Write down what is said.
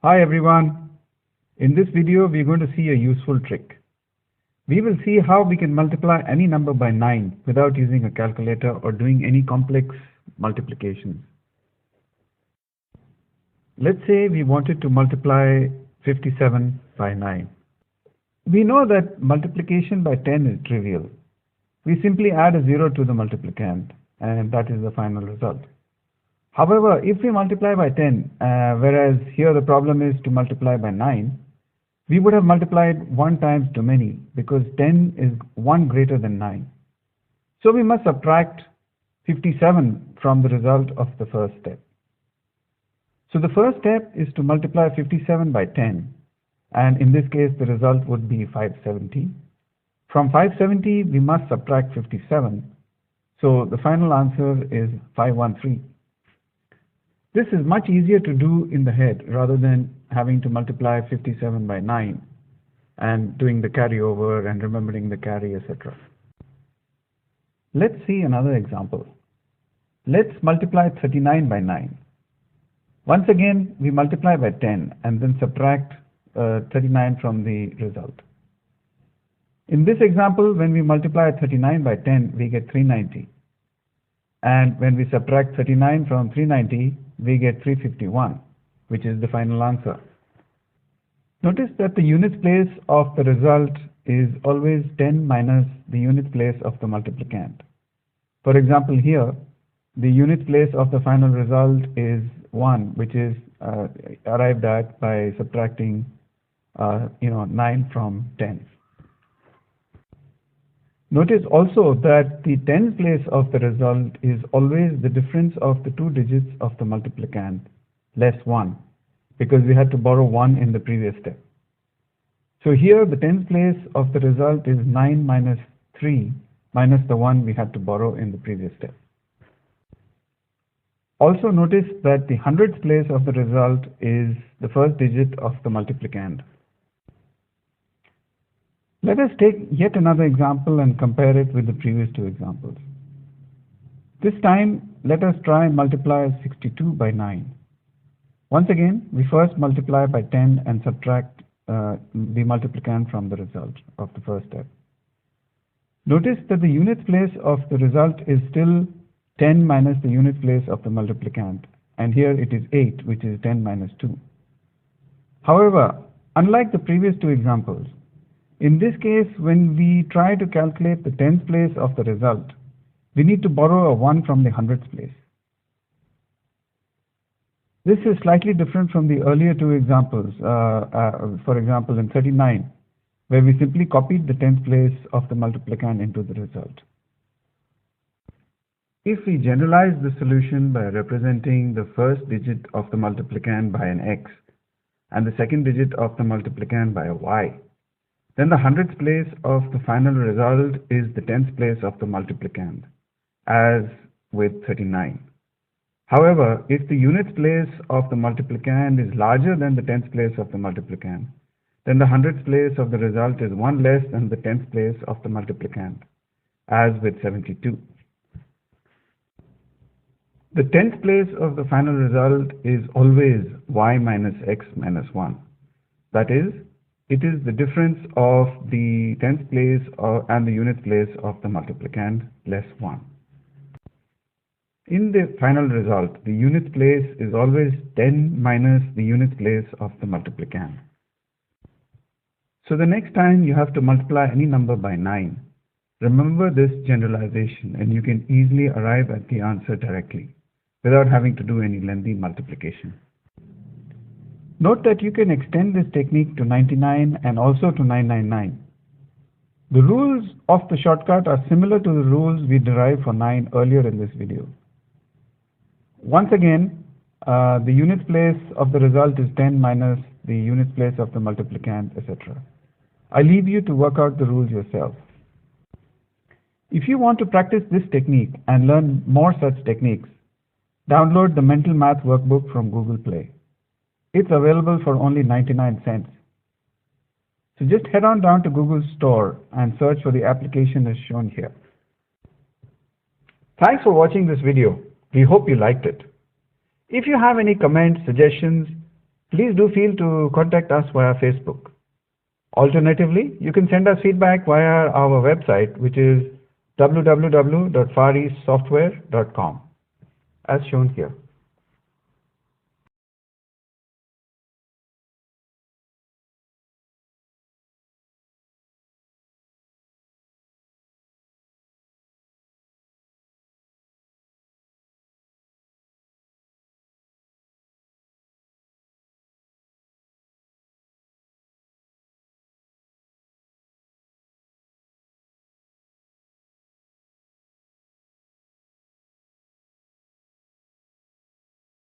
Hi everyone. In this video we are going to see a useful trick. We will see how we can multiply any number by 9 without using a calculator or doing any complex multiplications. Let's say we wanted to multiply 57 by 9. We know that multiplication by 10 is trivial. We simply add a 0 to the multiplicand and that is the final result. However, if we multiply by 10, whereas here the problem is to multiply by 9, we would have multiplied 1 times too many because 10 is 1 greater than 9. So we must subtract 57 from the result of the first step. So the first step is to multiply 57 by 10, and in this case the result would be 570. From 570 we must subtract 57, so the final answer is 513. This is much easier to do in the head rather than having to multiply 57 by 9 and doing the carryover and remembering the carry, etc. Let's see another example. Let's multiply 39 by 9. Once again, we multiply by 10 and then subtract 39 from the result. In this example, when we multiply 39 by 10, we get 390. And when we subtract 39 from 390, we get 351, which is the final answer. Notice that the units place of the result is always 10 minus the units place of the multiplicand. For example, here, the units place of the final result is 1, which is arrived at by subtracting 9 from 10. Notice also that the tens place of the result is always the difference of the two digits of the multiplicand less 1, because we had to borrow 1 in the previous step. So here the tens place of the result is 9 minus 3 minus the 1 we had to borrow in the previous step. Also notice that the hundredths place of the result is the first digit of the multiplicand. Let us take yet another example and compare it with the previous two examples. This time, let us try and multiply 62 by 9. Once again, we first multiply by 10 and subtract the multiplicand from the result of the first step. Notice that the units place of the result is still 10 minus the units place of the multiplicand, and here it is 8, which is 10 minus 2. However, unlike the previous two examples, in this case, when we try to calculate the tens place of the result, we need to borrow a 1 from the hundredths place. This is slightly different from the earlier two examples, for example in 39, where we simply copied the tens place of the multiplicand into the result. If we generalize the solution by representing the first digit of the multiplicand by an x and the second digit of the multiplicand by a y, then the hundredths place of the final result is the tens place of the multiplicand, as with 39. However, if the units place of the multiplicand is larger than the tens place of the multiplicand, then the hundredths place of the result is 1 less than the tens place of the multiplicand, as with 72. The tens place of the final result is always y minus x minus 1. That is, it is the difference of the tens place and the units place of the multiplicand less 1. In the final result, the units place is always 10 minus the units place of the multiplicand. So the next time you have to multiply any number by 9, remember this generalization and you can easily arrive at the answer directly without having to do any lengthy multiplication. Note that you can extend this technique to 99 and also to 999. The rules of the shortcut are similar to the rules we derived for 9 earlier in this video. Once again, the units place of the result is 10 minus the units place of the multiplicand, etc. I leave you to work out the rules yourself. If you want to practice this technique and learn more such techniques, download the Mental Math Workbook from Google Play. It's available for only 99 cents. So just head on down to Google Store and search for the application as shown here. Thanks for watching this video. We hope you liked it. If you have any comments, suggestions, Please do feel to contact us via Facebook. Alternatively, you can send us feedback via our website, which is www.fareastsoftware.com, as shown here.